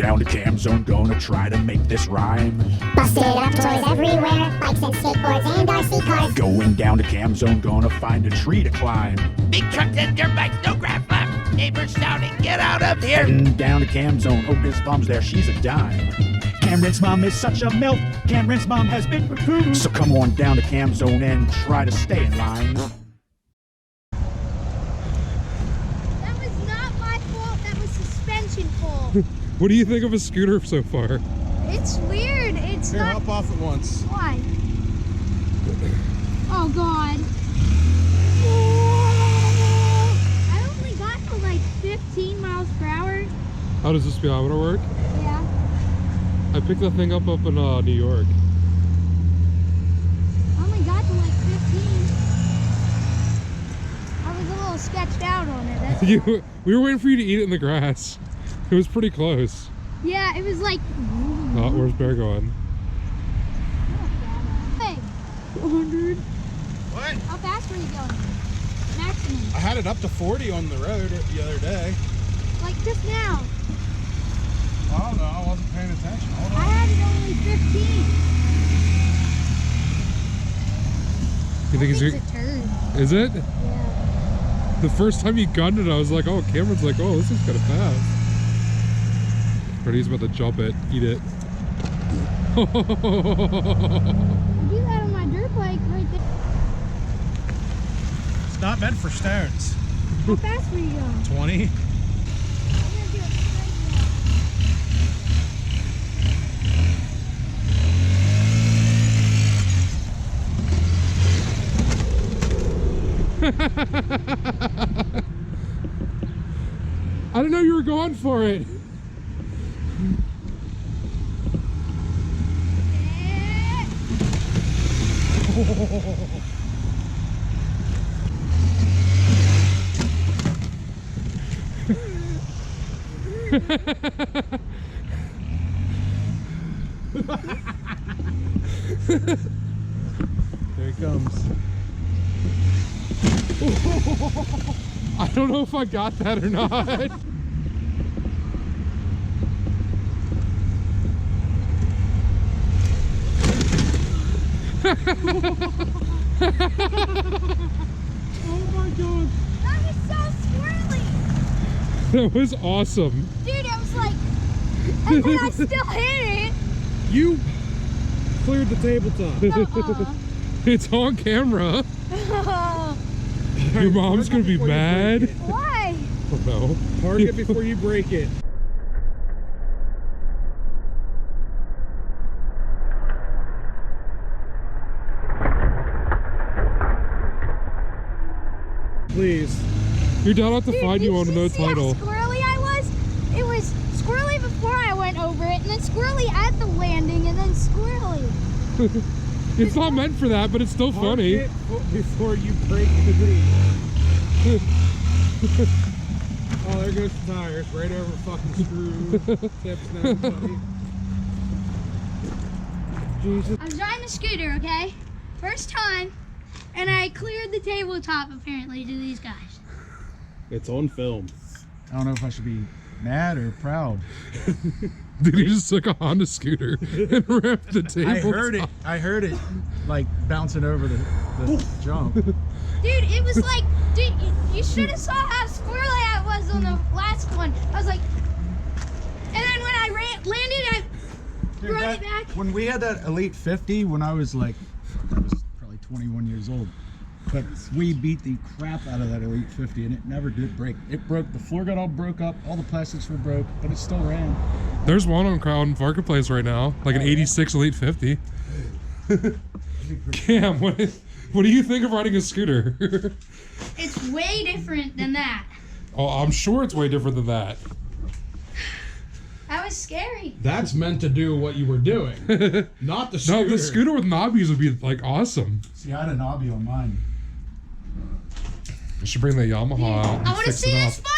down to Cam Zone, gonna try to make this rhyme. Busted up toys everywhere, bikes and skateboards and RC cars. Going down to Cam Zone, gonna find a tree to climb. Big trucks and dirt bikes, no grab left. Neighbors shouting, get out of here. Heading down to Cam Zone, oh, Miss Mom's there, she's a dime. Cameron's mom is such a milf, Cameron's mom has been recruited. So come on down to Cam Zone and try to stay in line. That was not my fault, that was suspension fault. What do you think of a scooter so far? It's weird, it's Here, not... hop off at once. Why? Oh God. I only got to like 15 miles per hour. How does the speedometer work? Yeah. I picked that thing up in New York. I only got to like 15. I was a little sketched out on it. That's We were waiting for you to eat it in the grass. It was pretty close. yeah, it was like... Oh, where's Bear going? Hey, 100. What? how fast were you going? Maximum. I had it up to 40 on the road the other day. Like just now. I don't know, I wasn't paying attention. Hold I had it only 15. You think It's it's a turd. Is it? Yeah. The first time you gunned it, I was like, oh, Cameron's like, oh, this is kind of fast. Freddie's about to jump it, eat it. I do that on my dirt bike right there. It's not meant for stones. How fast were you going? 20. I'm gonna do it I didn't know you were going for it. There it comes. I don't know if I got that or not. Oh my god. That was so swirly. That was awesome. Dude, I was like, and then I still hit it. You cleared the tabletop. It's on camera. Your mom's gonna be mad. Why? Oh no. Park it before you break it. Please. Your dad have to Dude, find you did on no see title. how squirrely I was? It was squirrely before I went over it, and then squirrely at the landing, and then squirrely. It's not meant for that, but it's still Park funny. it before you break the lead. Oh, there goes the tires. Right over fucking screw. Tips now, buddy. Jesus. I was riding a scooter, okay? First time, and I cleared the tabletop apparently to these guys. It's on film. I don't know if I should be mad or proud. Dude, he just took a Honda scooter and wrapped the table. I heard it like bouncing over the jump. Dude, it was like, dude, you should have saw how squirrely I was on the last one. I was like, and then when I landed, I brought it back. When we had that Elite 50, when I was probably 21 years old, but we beat the crap out of that Elite 50 and it never did break. It broke, the floor got all broke up, all the plastics were broke, but it still ran. There's one on Crown Marketplace right now, like an 86 Elite 50. Cam, what do you think of riding a scooter? It's way different than that. Oh, I'm sure it's way different than that. That was scary. That's meant to do what you were doing, not the scooter. No, the scooter with knobbies would be like awesome. See, I had a knobby on mine. I should bring the Yamaha out. I want to see this footage.